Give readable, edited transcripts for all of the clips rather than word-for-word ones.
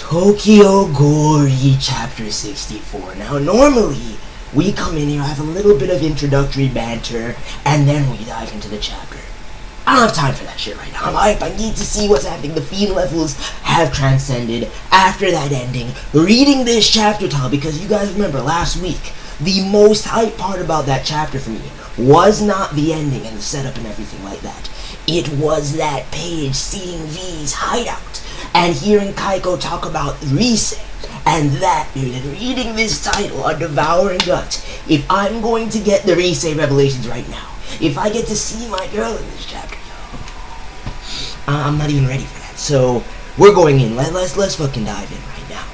Tokyo Ghoul Chapter 64. Now, normally, we come in here, have a little bit of introductory banter, and then we dive into the chapter. I don't have time for that shit right now. I'm hype. I need to see what's happening. The fiend levels have transcended after that ending. Reading this chapter title, because you guys remember last week, the most hype part about that chapter for me was not the ending and the setup and everything like that. It was that page seeing V's hideout and hearing Kaiko talk about RIZE. And that, dude, and reading this title on Devouring Guts, if I'm going to get the RIZE revelations right now, if I get to see my girl in this chapter, I'm not even ready for that. So we're going in. Let's fucking dive in right now.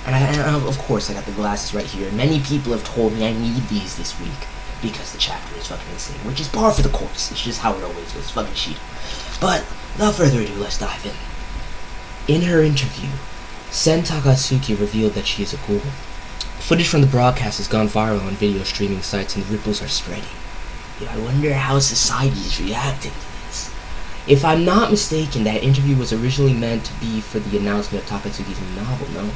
And of course I got the glasses right here. Many people have told me I need these this week because the chapter is fucking insane, which is par for the course. It's just how it always is. Fucking shit. But without further ado, let's dive in. In her interview, Sen Takatsuki revealed that she is a ghoul. Footage from the broadcast has gone viral on video streaming sites and the ripples are spreading. I wonder how society is reacting to this. If I'm not mistaken, that interview was originally meant to be for the announcement of Takatsuki's new novel, no?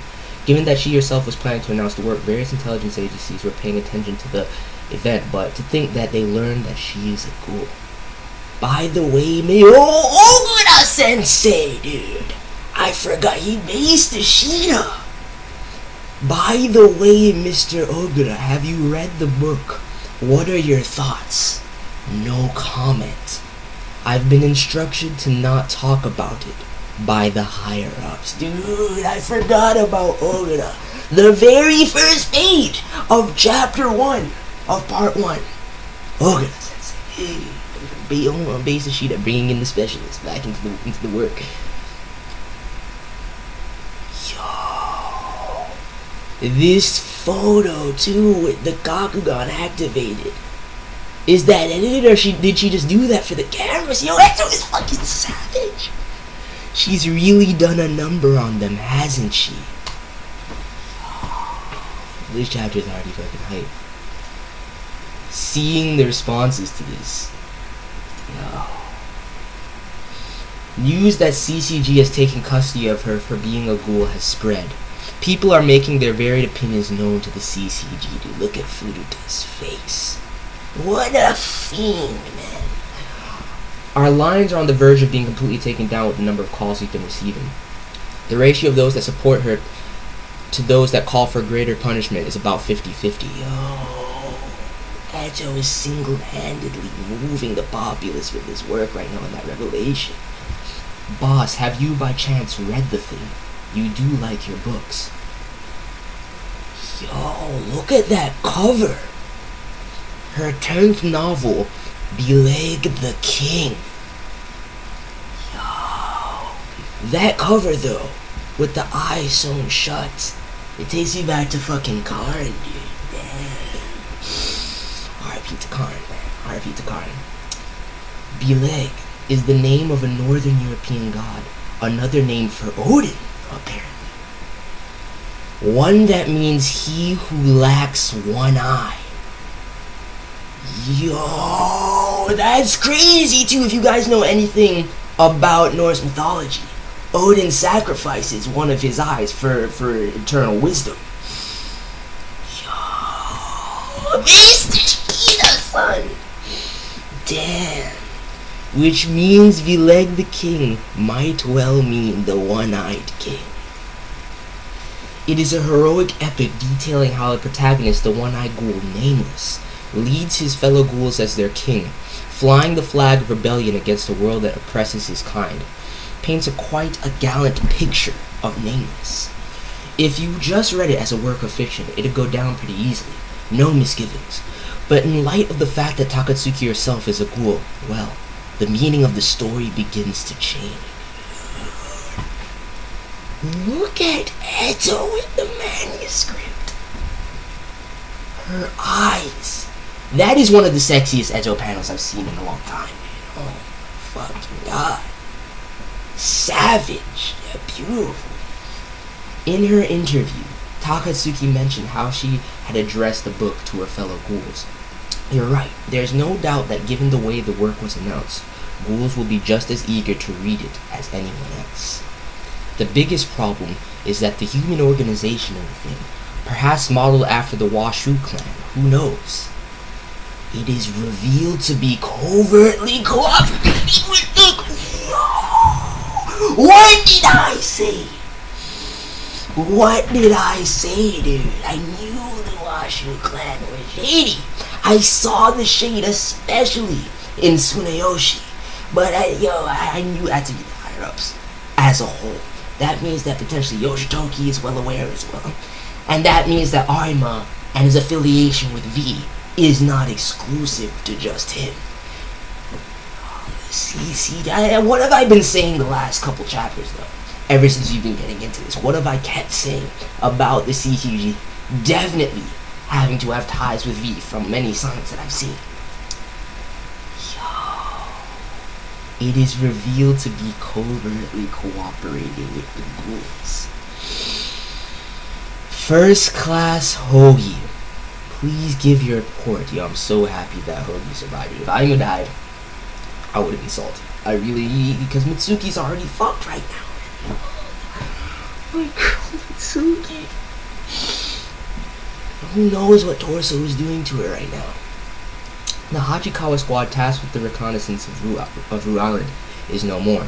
Given that she herself was planning to announce the work, various intelligence agencies were paying attention to the event, but to think that they learned that she is a ghoul. By the way, Ogura Sensei, dude! I forgot he based Ashita! By the way, Mr. Ogura, have you read the book? What are your thoughts? No comment. I've been instructed to not talk about it by the higher-ups. Dude, I forgot about Ogura. The very first page of chapter 1 of part 1. Ogura Sensei. On base of Ashita, bringing in the specialists back into the work. Yo. This photo too with the Kakugan activated. Is that edited or did she just do that for the cameras? Yo, Eto is fucking savage. She's really done a number on them, hasn't she? This chapter is already fucking hype. Seeing the responses to this. Yo. News that CCG has taken custody of her for being a ghoul has spread. People are making their varied opinions known to the CCG. Dude, look at Furuta's face. What a fiend, man. Our lines are on the verge of being completely taken down with the number of calls we've been receiving. The ratio of those that support her to those that call for greater punishment is about 50-50. Yo, Eto is single-handedly moving the populace with his work right now in that revelation. Boss, have you by chance read the thing? You do like your books. Yo, look at that cover. Her 10th novel, Beleg the King. Yo. That cover though, with the eyes sewn shut, it takes me back to fucking Karn, dude. Damn. R.I.P. to Karn, man. R.I.P. to Karn. Beleg is the name of a northern European god. Another name for Odin, apparently. One that means he who lacks one eye. Yo, that's crazy too if you guys know anything about Norse mythology. Odin sacrifices one of his eyes for eternal wisdom. Yo, Mr. Shida, son. Damn. Which means Beleg the King might well mean the one-eyed king. It is a heroic epic detailing how the protagonist, the one-eyed ghoul Nameless, leads his fellow ghouls as their king, flying the flag of rebellion against a world that oppresses his kind. Paints quite a gallant picture of Nameless. If you just read it as a work of fiction, it'd go down pretty easily, no misgivings. But in light of the fact that Takatsuki herself is a ghoul, well, the meaning of the story begins to change. Look at Eto with the manuscript. Her eyes. That is one of the sexiest Eto panels I've seen in a long time, man. Oh, fucking God. Savage. Yeah, beautiful. In her interview, Takatsuki mentioned how she had addressed the book to her fellow ghouls. You're right. There's no doubt that given the way the work was announced, ghouls will be just as eager to read it as anyone else. The biggest problem is that the human organization of the thing, perhaps modeled after the WASHUU clan, who knows? It is revealed to be covertly cooperating with the... What did I say? What did I say, dude? I knew the WASHUU clan was shady. I saw the shade, especially in Tsunayoshi. But I knew it had to be the higher-ups as a whole. That means that potentially Yoshitoki is well aware as well. And that means that Arima and his affiliation with V is not exclusive to just him. What have I been saying the last couple chapters, though? Ever since you've been getting into this, what have I kept saying about the CTG definitely having to have ties with V from many signs that I've seen? It is revealed to be covertly cooperating with the ghouls. First class Hoagie, please give your report. Yo, I'm so happy that Hoagie survived. If I died, I would have been salty. I really, because Mutsuki's already fucked right now. My girl, Mitsuki. Who knows what Torso is doing to her right now? The Hachikawa squad tasked with the reconnaissance of Rue Island is no more.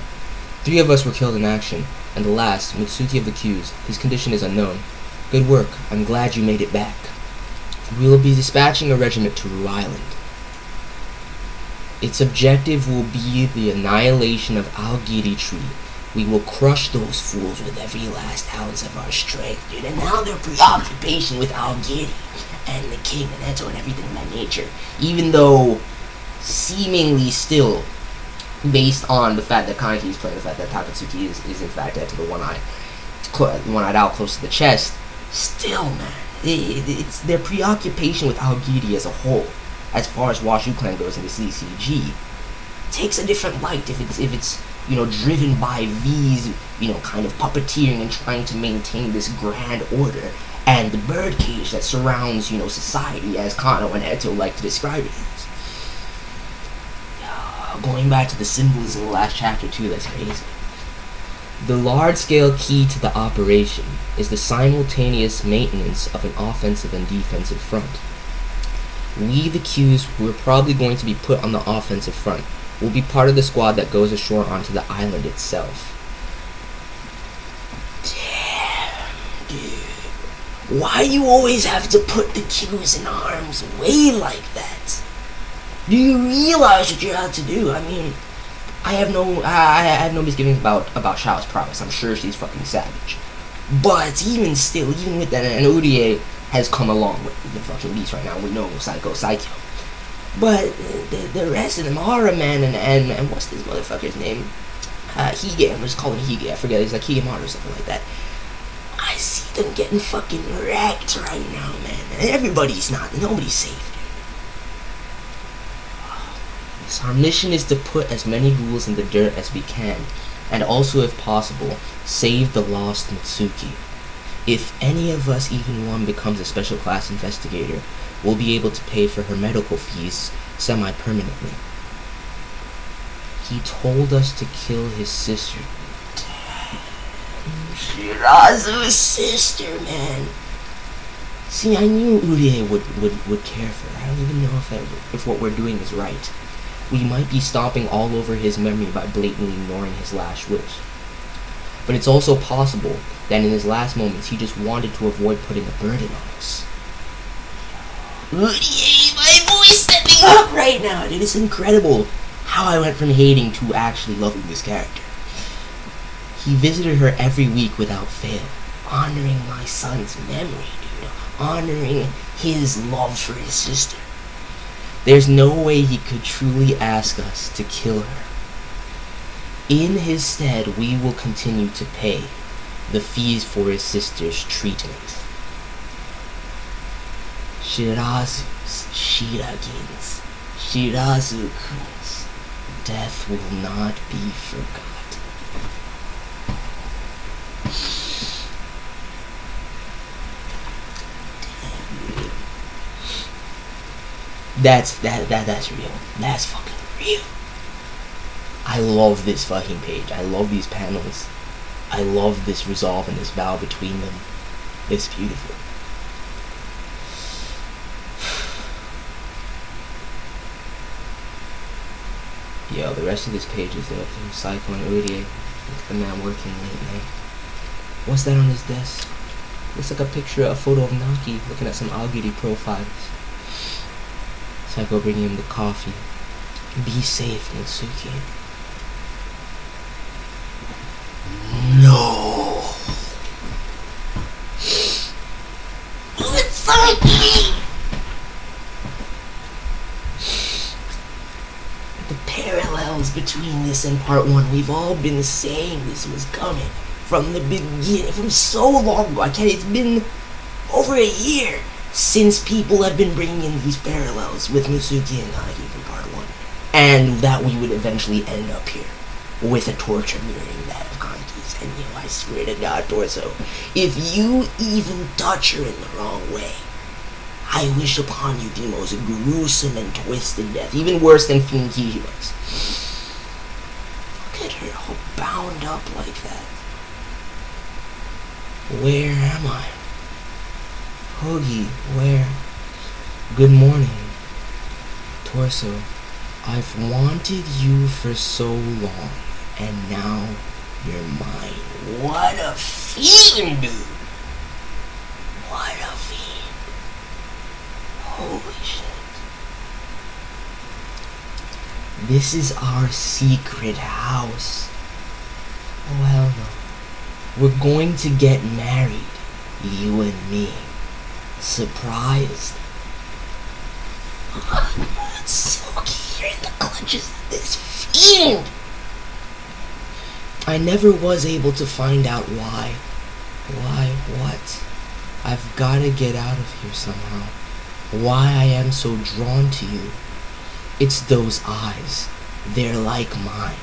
3 of us were killed in action, and the last, Mutsuki of the Qs, his condition is unknown. Good work. I'm glad you made it back. We will be dispatching a regiment to Rue Island. Its objective will be the annihilation of Aogiri Tree. We will crush those fools with every last ounce of our strength, dude. And now their preoccupation with Aogiri and the king and Eto and everything of that nature, even though seemingly still based on the fact that Kaneki is playing the fact that Takatsuki is in fact Eto, the one-eyed owl close to the chest, still, man, it's their preoccupation with Aogiri as a whole, as far as WASHUU clan goes in the CCG, takes a different light if it's driven by V's, kind of puppeteering and trying to maintain this grand order and the birdcage that surrounds, society, as Kano and Eto like to describe it as. Going back to the symbolism of the last chapter too, that's crazy. The large-scale key to the operation is the simultaneous maintenance of an offensive and defensive front. We, the Qs, who are probably going to be put on the offensive front, will be part of the squad that goes ashore onto the island itself. Damn, dude. Why you always have to put the Qs in harm's way like that? Do you realize what you have to do? I mean, I have no misgivings about Shao's prowess. I'm sure she's fucking savage. But even still, even with that, and Urie has come along with the fucking beast right now. We know Psycho. But the rest of them, Hara, man, and what's this motherfucker's name? Hige, I'm just calling him Hige, I forget, he's like Higemaru or something like that. I see them getting fucking wrecked right now, man. And nobody's safe, dude. So our mission is to put as many ghouls in the dirt as we can, and also, if possible, save the lost Mutsuki. If any of us, even one, becomes a special class investigator, we'll be able to pay for her medical fees semi-permanently. He told us to kill his sister. Shirazu's sister, man. See, I knew Urie would care for her. I don't even know if what we're doing is right. We might be stomping all over his memory by blatantly ignoring his last wish. But it's also possible that in his last moments he just wanted to avoid putting a burden on us. Urie, my voice stepping up right now, dude. It's incredible how I went from hating to actually loving this character. He visited her every week without fail, honoring my son's memory, dude. Honoring his love for his sister. There's no way he could truly ask us to kill her. In his stead, we will continue to pay the fees for his sister's treatment. Shirazu's, Shiragins, Shirazu-kun's death will not be forgotten. That's real. That's fucking real. I love this fucking page. I love these panels. I love this resolve and this vow between them. It's beautiful. Yo, the rest of this page is there. Saiko and Urie, the man working late night. What's that on his desk? Looks like a picture, a photo of Naki looking at some Aogiri profiles. Saiko bringing him the coffee. Be safe, MUTSUKI. No. MUTSUKI! The parallels between this and part 1, we've all been saying this was coming from the beginning, from so long ago. It's been over a year since people have been bringing in these parallels with MUTSUKI and Nagi from part 1. And that we would eventually end up here with a torture mirroring that of Kanki's. And I swear to God, Torso, if you even touch her in the wrong way, I wish upon you the most gruesome and twisted death, even worse than Fiend Kijima's. Look at her all bound up like that. Where am I? Hoagie, where? Good morning. Torso, I've wanted you for so long, and now you're mine. What a fiend, dude! What a fiend. Holy shit. This is our secret house. Oh hell no. We're going to get married, you and me. Surprised. MUTSUKI, you're in the clutches of this fiend. I never was able to find out why. Why what? I've gotta get out of here somehow. Why I am so drawn to you. It's those eyes. They're like mine.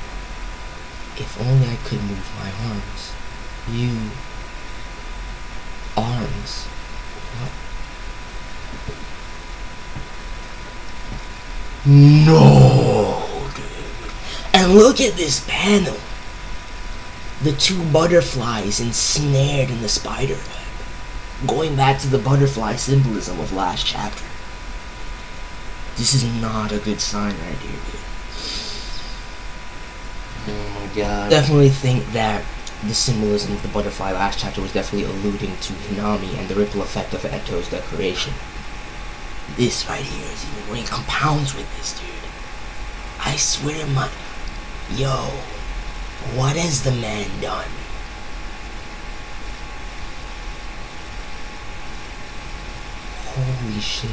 If only I could move my arms. You. Arms. What? No, dude. And look at this panel. The 2 butterflies ensnared in the spider web. Going back to the butterfly symbolism of last chapter. This is not a good sign right here, dude. Oh my god. Definitely think that the symbolism of the butterfly last chapter was definitely alluding to Hinami and the ripple effect of Eto's decoration. This right here is even when it compounds with this, dude. I swear my... Yo, what has the man done? Holy shit.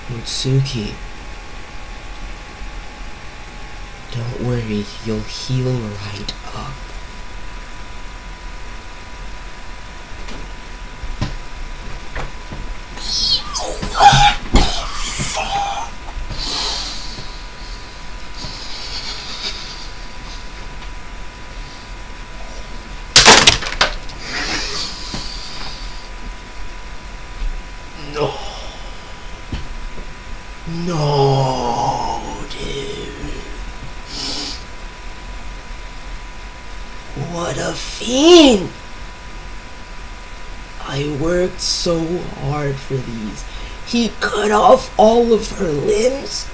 MUTSUKI. Don't worry, you'll heal right up. No. No, dude. What a fiend! I worked so hard for these. He cut off all of her limbs.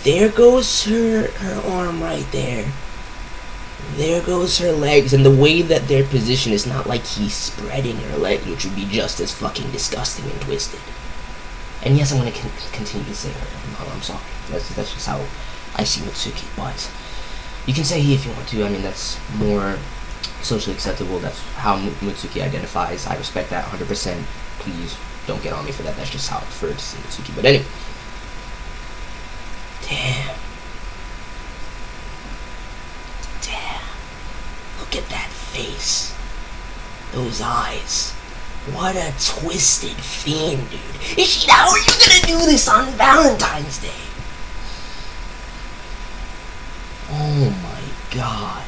There goes her arm right there. There goes her legs, and the way that they're positioned is not like he's spreading her legs, which would be just as fucking disgusting and twisted. And yes, I'm gonna continue to say her. I'm sorry. That's just how I see MUTSUKI, but you can say he if you want to. I mean, that's more socially acceptable. That's how MUTSUKI identifies. I respect that 100%. Please don't get on me for that. That's just how I prefer to see MUTSUKI. But anyway. Damn. Look at that face. Those eyes. What a twisted fiend, dude. Ishida, how are you gonna do this on Valentine's Day? Oh my god.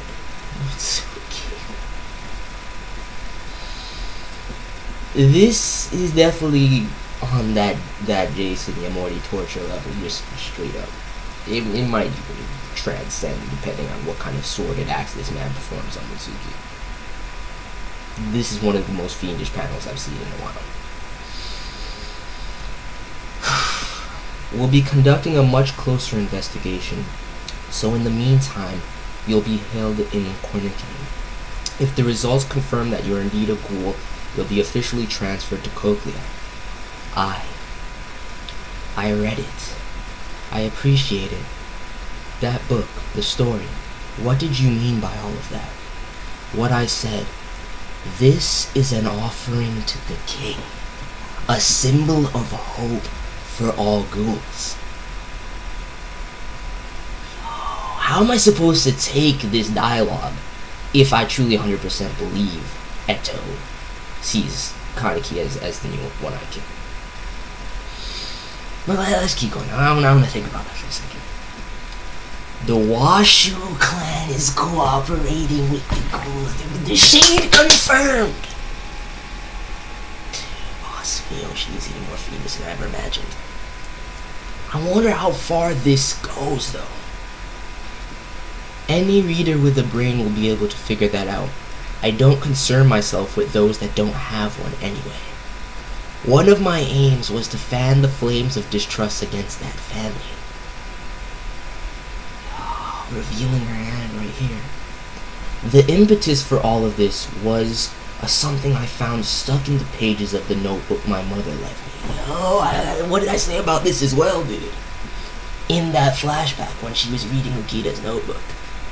This is definitely on that Jason Yamori torture level, just straight up. It might even transcend depending on what kind of sordid acts this man performs on MUTSUKI. This is one of the most fiendish panels I've seen in a while. We'll be conducting a much closer investigation, so in the meantime, you'll be held in quarantine. If the results confirm that you're indeed a ghoul, you'll be officially transferred to Cochlea. I read it. I appreciate it. That book, the story, what did you mean by all of that? What I said, this is an offering to the king, a symbol of hope for all ghouls. How am I supposed to take this dialogue if I truly 100% believe Eto sees Kaneki as the new One-Eyed King? Well, let's keep going. I want to think about that for a second. The WASHUU clan is cooperating with the ghouls. The shade confirmed! Boss, Yoshi is even more fiendish than I ever imagined. I wonder how far this goes, though. Any reader with a brain will be able to figure that out. I don't concern myself with those that don't have one anyway. One of my aims was to fan the flames of distrust against that family. Oh, revealing her hand right here. The impetus for all of this was something I found stuck in the pages of the notebook my mother left me. What did I say about this as well, dude? In that flashback when she was reading Ukita's notebook,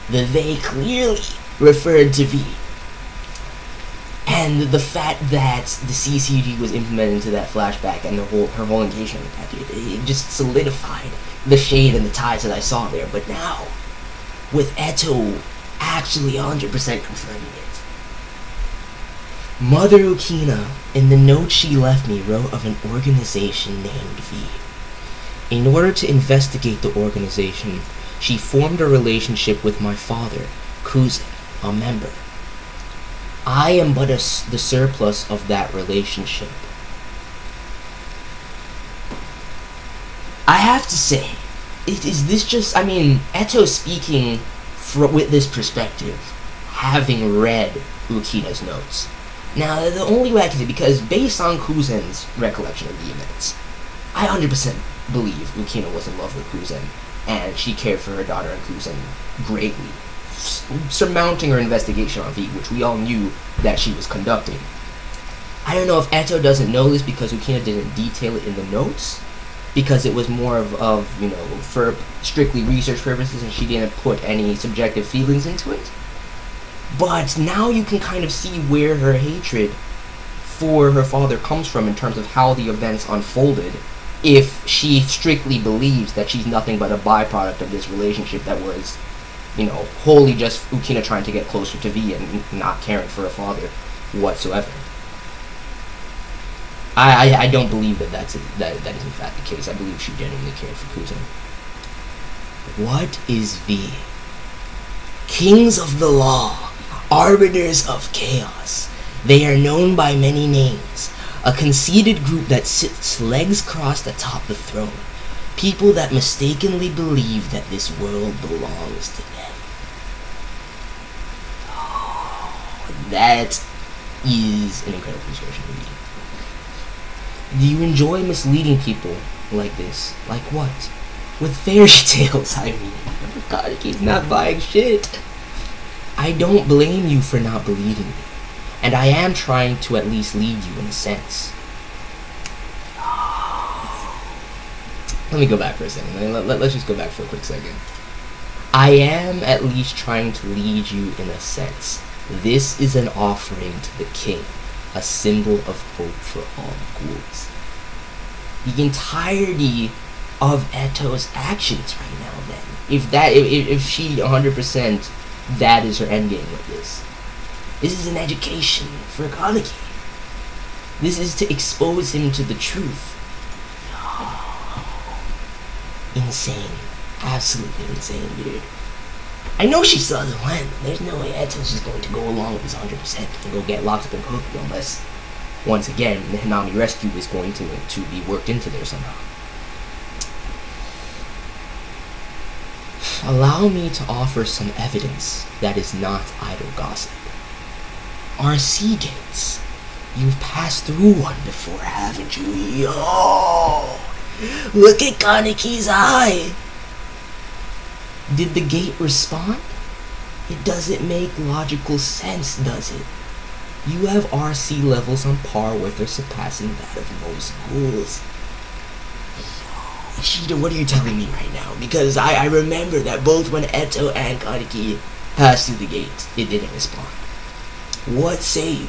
the they clearly referred to V. And the fact that the CCG was implemented into that flashback and her whole engagement with that dude, it just solidified the shade and the ties that I saw there. But now, with Eto actually 100% confirming it. Mother Ukina, in the note she left me, wrote of an organization named V. In order to investigate the organization, she formed a relationship with my father, Kuzen, a member. I am but the surplus of that relationship. I have to say, is this just, Eto speaking with this perspective, having read Ukina's notes. Now, the only way I can say, because based on Kuzen's recollection of the events, I 100% believe Ukina was in love with Kuzen, and she cared for her daughter and Kuzen greatly, surmounting her investigation on V, which we all knew that she was conducting. I don't know if Eto doesn't know this because Ukina didn't detail it in the notes, because it was more of for strictly research purposes, and she didn't put any subjective feelings into it. But now you can kind of see where her hatred for her father comes from in terms of how the events unfolded, if she strictly believes that she's nothing but a byproduct of this relationship that was, wholly just Ukina trying to get closer to V and not caring for her father whatsoever. I don't believe that is in fact the case. I believe she genuinely cared for Kuzen. What is V? Kings of the law, arbiters of chaos. They are known by many names. A conceited group that sits legs crossed atop the throne. People that mistakenly believe that this world belongs to them. Oh, that is an incredible description of me. Do you enjoy misleading people like this? Like what? With fairy tales, I mean. God, he's not buying shit. I don't blame you for not believing me. And I am trying to at least lead you in a sense. Let me go back for a second. Let's just go back for a quick second. I am at least trying to lead you in a sense. This is an offering to the king, a symbol of hope for all ghouls. The entirety of Eto's actions right now, then, if she 100%, that is her endgame with this. This is an education for Kaneki. This is to expose him to the truth. Insane. Absolutely insane, dude. I know she still doesn't win. There's no way Eto's just going to go along with this 100% and go get locked up in Kokyo unless, once again, the Hinami rescue is going to be worked into there somehow. Allow me to offer some evidence that is not idle gossip. RC gates. You've passed through one before, haven't you? Yo! Look at Kaneki's eye! Did the gate respond? It doesn't make logical sense, does it? You have RC levels on par with or surpassing that of most ghouls. Ishida, what are you telling me right now? Because I remember that both when Eto and Kaneki passed through the gate, it didn't respond. What say you?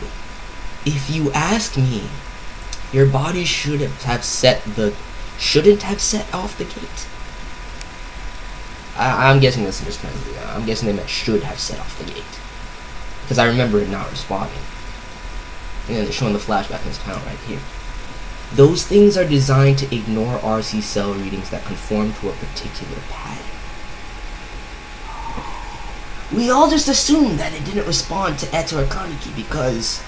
If you ask me, your body shouldn't have set off the gate. I'm guessing this is mispronounced. I'm guessing they meant should have set off the gate. Because I remember it not responding. And then they're showing the flashback in this panel right here. Those things are designed to ignore RC cell readings that conform to a particular pattern. We all just assumed that it didn't respond to Eto or Kaneki because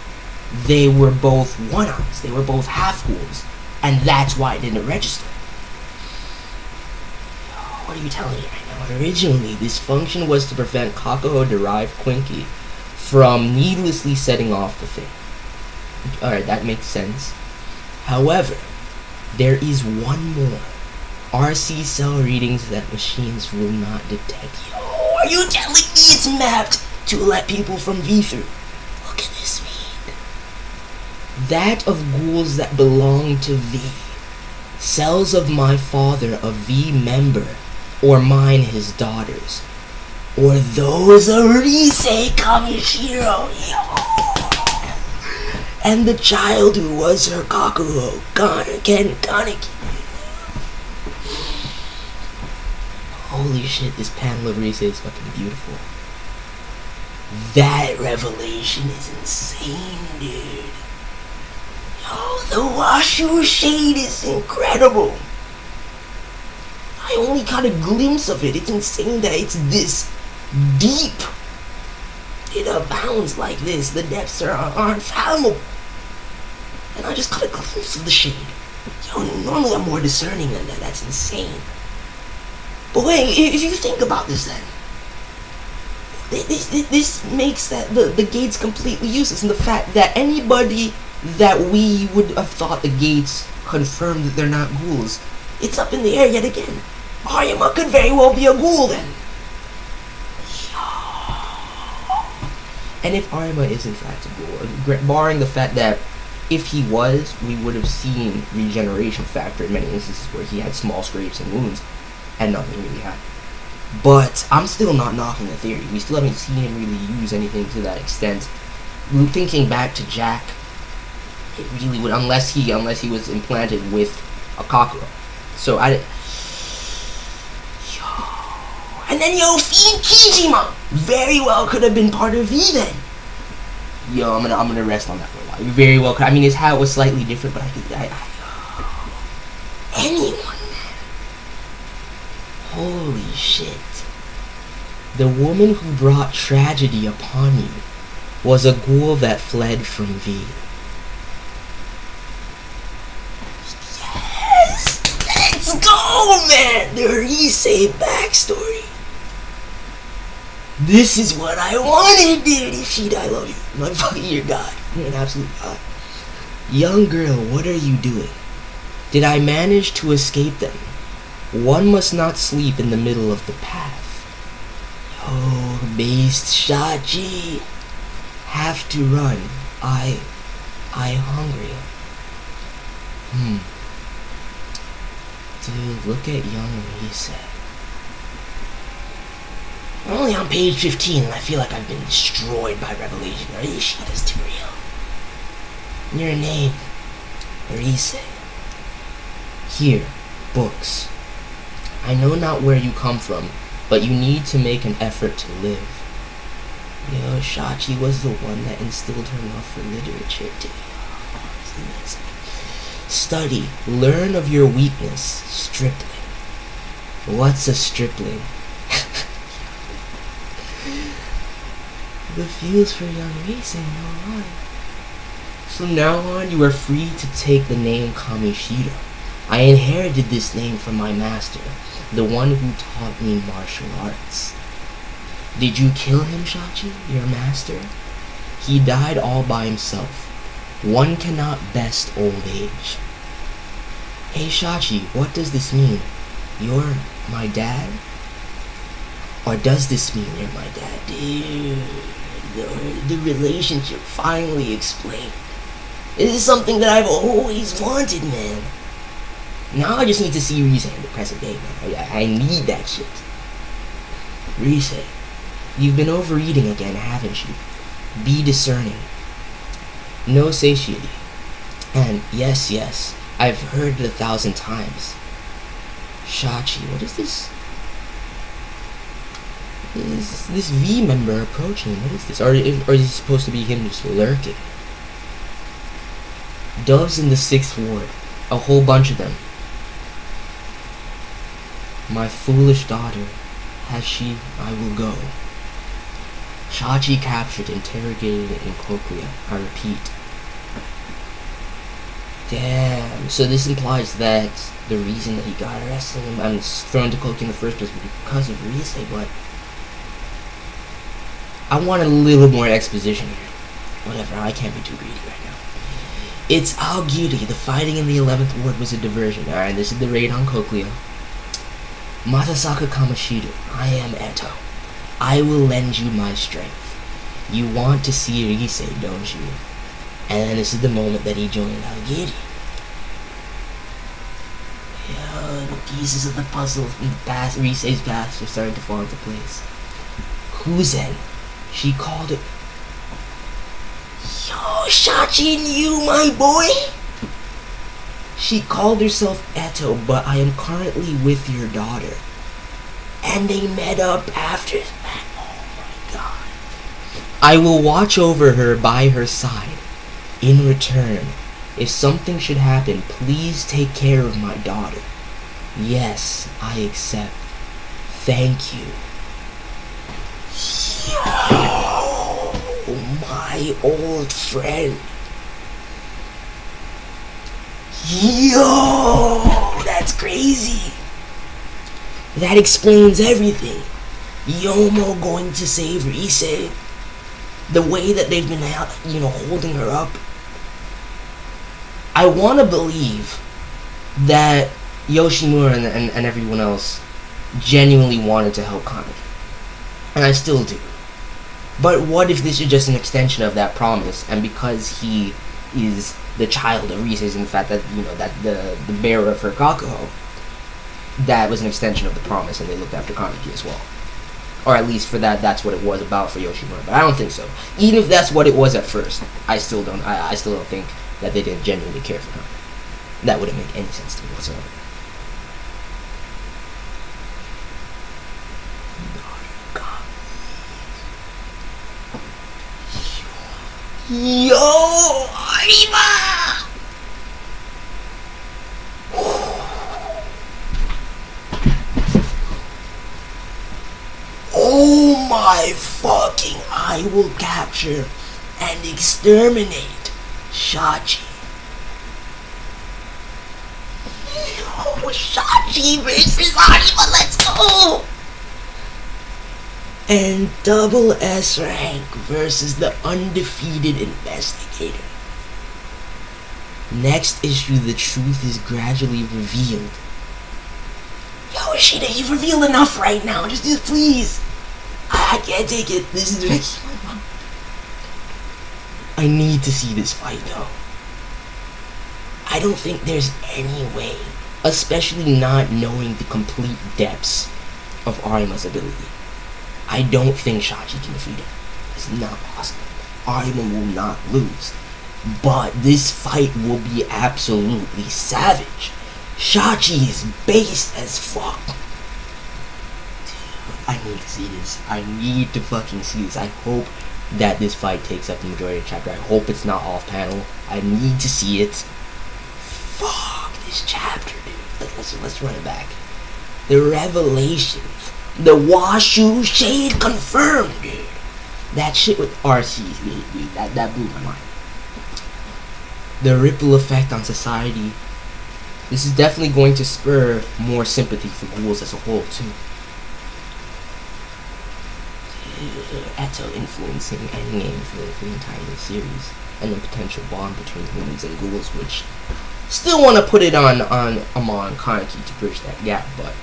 they were both one-ons. They were both half-ghouls. And that's why it didn't register. What are you telling me right now? Originally, this function was to prevent Kakuho-derived Quinky from needlessly setting off the thing. Alright, that makes sense. However, there is one more. RC cell readings that machines will not detect. Yo, are you telling me it's mapped to let people from V through? Look at this read. That of ghouls that belong to V. Cells of my father, a V member, or mine, his daughters. Or those of Rise Kamishiro. Yo. And the child who was her Kakuho, Kaneki. Holy shit, this panel of Rise is fucking beautiful. That revelation is insane, dude. Yo, the WASHUU shade is incredible. I only got a glimpse of it. It's insane that it's this deep. It abounds like this. The depths are unfathomable. And I just got a glimpse of the shade. Yo, normally I'm more discerning than that. That's insane. But wait, if you think about this then, this makes that the gates completely useless. And the fact that anybody that we would have thought the gates confirmed that they're not ghouls, it's up in the air yet again. Arima could very well be a ghoul then. And if Arima is in fact a ghoul, barring the fact that if he was, we would have seen regeneration factor in many instances where he had small scrapes and wounds, and nothing really happened. But I'm still not knocking the theory. We still haven't seen him really use anything to that extent. Thinking back to Jack, it really would, unless he was implanted with a Kakuro. So and then FIEND Kijima very well could have been part of V then. Yo, I'm gonna rest on that for a while. Very well could. I mean, his hat was slightly different, but anyone then. Holy shit. The woman who brought tragedy upon you was a ghoul that fled from V. Yes! Let's go, man! The Rise backstory. This is what I wanted, dude. Ishida, I love you. I'm fucking your god. You're an absolute god. Young girl, what are you doing? Did I manage to escape them? One must not sleep in the middle of the path. Oh, based Shachi. Have to run. I hungry. Dude, look at young Rise. I'm only on page 15 and I feel like I've been destroyed by revelation. Ishida's too real. Your name, Rise. Here, books. I know not where you come from, but you need to make an effort to live. Yo, Shachi was the one that instilled her love for literature too. Study, learn of your weakness, stripling. What's a stripling? The feels for young racing, no lie. From now on, you are free to take the name Kamishiro. I inherited this name from my master, the one who taught me martial arts. Did you kill him, Shachi, your master? He died all by himself. One cannot best old age. Hey Shachi, what does this mean? You're my dad? Or does this mean you're my dad? Dude, the relationship finally explained. This is something that I've always wanted, man. Now I just need to see Rize in the present day, man. I need that shit. Rize, you've been overeating again, haven't you? Be discerning. No satiety. And yes, I've heard it 1,000 times. Shachi, what is this? Is this V member approaching? What is this? Or is it supposed to be him just lurking? Doves in the 6th ward. A whole bunch of them. My foolish daughter. Has she? I will go. Shachi captured, interrogated in Cochlea. I repeat. Damn. So this implies that the reason that he got arrested and thrown to Cochlea in the first place was because of Rize, but I want a little more exposition here. Whatever, I can't be too greedy right now. It's Aogiri. The fighting in the 11th ward was a diversion. Alright, this is the raid on Cochlea. Matasaka Kamashiru, I am Eto. I will lend you my strength. You want to see Rize, don't you? And then this is the moment that he joined Aogiri. Yeah, the pieces of the puzzle from the past, Rize's past, are starting to fall into place. Kuzen. She called it. Yo, Shachi and you, my boy! She called herself Eto, but I am currently with your daughter. And they met up after that. Oh my god. I will watch over her by her side. In return, if something should happen, please take care of my daughter. Yes, I accept. Thank you. Yo, my old friend. Yo, that's crazy. That explains everything. Yomo going to save Rize. The way that they've been, holding her up. I want to believe that Yoshimura and everyone else genuinely wanted to help Kaneki. And I still do. But what if this is just an extension of that promise, and because he is the child of Rize's, and the fact that, that the bearer of her Kakuho, that was an extension of the promise, and they looked after Kaneki as well. Or at least for that's what it was about for Yoshimura. But I don't think so. Even if that's what it was at first, I still don't think that they didn't genuinely care for her. That wouldn't make any sense to me whatsoever. Yo, Arima! Oh my fucking, I will capture and exterminate Shachi. Yo, Shachi versus Arima, let's go! And double S rank versus the undefeated investigator. Next issue, the truth is gradually revealed. Yo, Ishida, you've revealed enough right now. Just please. I can't take it. This is ridiculous. I need to see this fight, though. I don't think there's any way, especially not knowing the complete depths of Arima's ability. I don't think Shachi can defeat him. It's not possible. Arima will not lose. But this fight will be absolutely savage. Shachi is based as fuck. Dude, I need to see this. I need to fucking see this. I hope that this fight takes up the majority of the chapter. I hope it's not off panel. I need to see it. Fuck this chapter, dude. Let's run it back. The revelation. The WASHUU shade confirmed, dude. That shit with RC, dude, that blew my mind. The ripple effect on society. This is definitely going to spur more sympathy for ghouls as a whole, too. Eto influencing endgame for the entire series, and the potential bond between humans and ghouls, which still want to put it on Amon Kaneki to bridge that gap, but.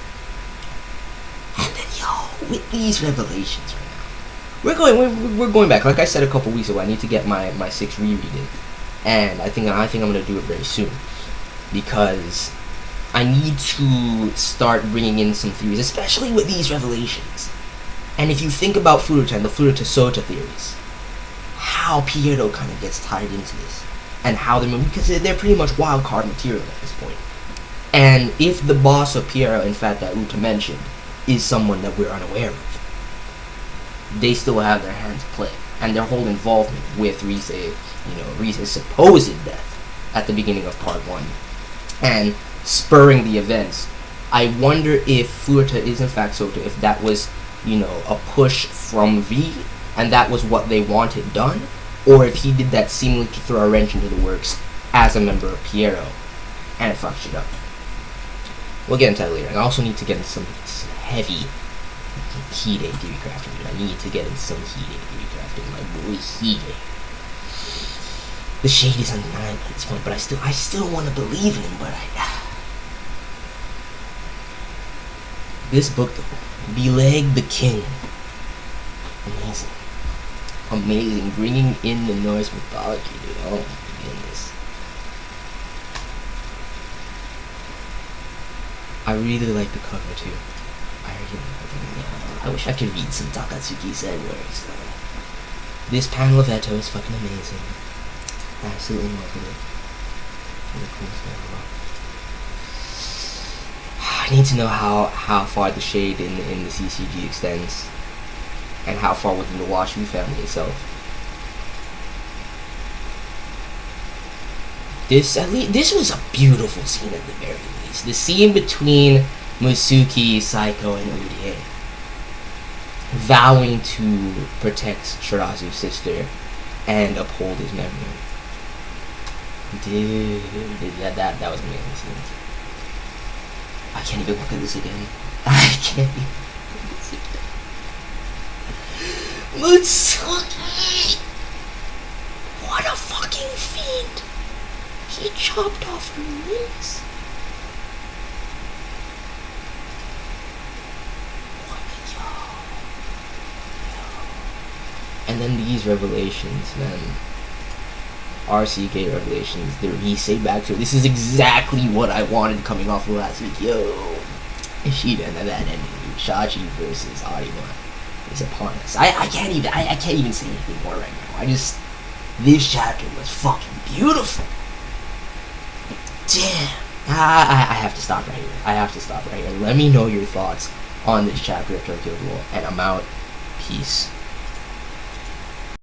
And then, yo, with these revelations right now, we're going back. Like I said a couple weeks ago, I need to get my 6 reread in, and I think I'm gonna do it very soon, because I need to start bringing in some theories, especially with these revelations. And if you think about Furuta and the Furuta Sota theories, how Pierrot kind of gets tied into this, and how they're moving, because they're pretty much wild card material at this point. And if the boss of Pierrot, in fact, that Uta mentioned, is someone that we're unaware of, they still have their hand to play, and their whole involvement with Rize's supposed death at the beginning of part 1, and spurring the events. I wonder if Furuta is in fact Sota, if that was, a push from V, and that was what they wanted done, or if he did that seemingly to throw a wrench into the works as a member of Pierrot, and it fucked shit up. We'll get into that later. I also need to get into some heavy Hide theory crafting, dude. I need to get into some Hide theory crafting, my boy Hide. The shade is undeniable at this point, but I still want to believe in him, but This book, though, Beleg the King. Amazing. Amazing. Bringing in the Norse mythology, dude. Oh my goodness. I really like the cover, too. I wish I could read some Takatsuki said words. This panel of Eto is fucking amazing. Absolutely loving it. Really cool stuff. I need to know how far the shade in the CCG extends, and how far within the WASHUU family itself. This was a beautiful scene at the very least. The scene between MUTSUKI, Saiko, and Urie, vowing to protect SHIRAZU'S sister and uphold his memory. Dude, that was an amazing scene. I can't even look at this again. I can't even look at this again. MUTSUKI! What a fucking fiend! He chopped off her wings. And then these revelations, man. RCK revelations, the Rise backstory. This is exactly what I wanted coming off of last week. Yo, Ishida and that ending, dude. Shachi versus Arima is upon us. I can't even say anything more right now. This chapter was fucking beautiful. Damn. I have to stop right here. Let me know your thoughts on this chapter of Tokyo Ghoul, and I'm out. Peace.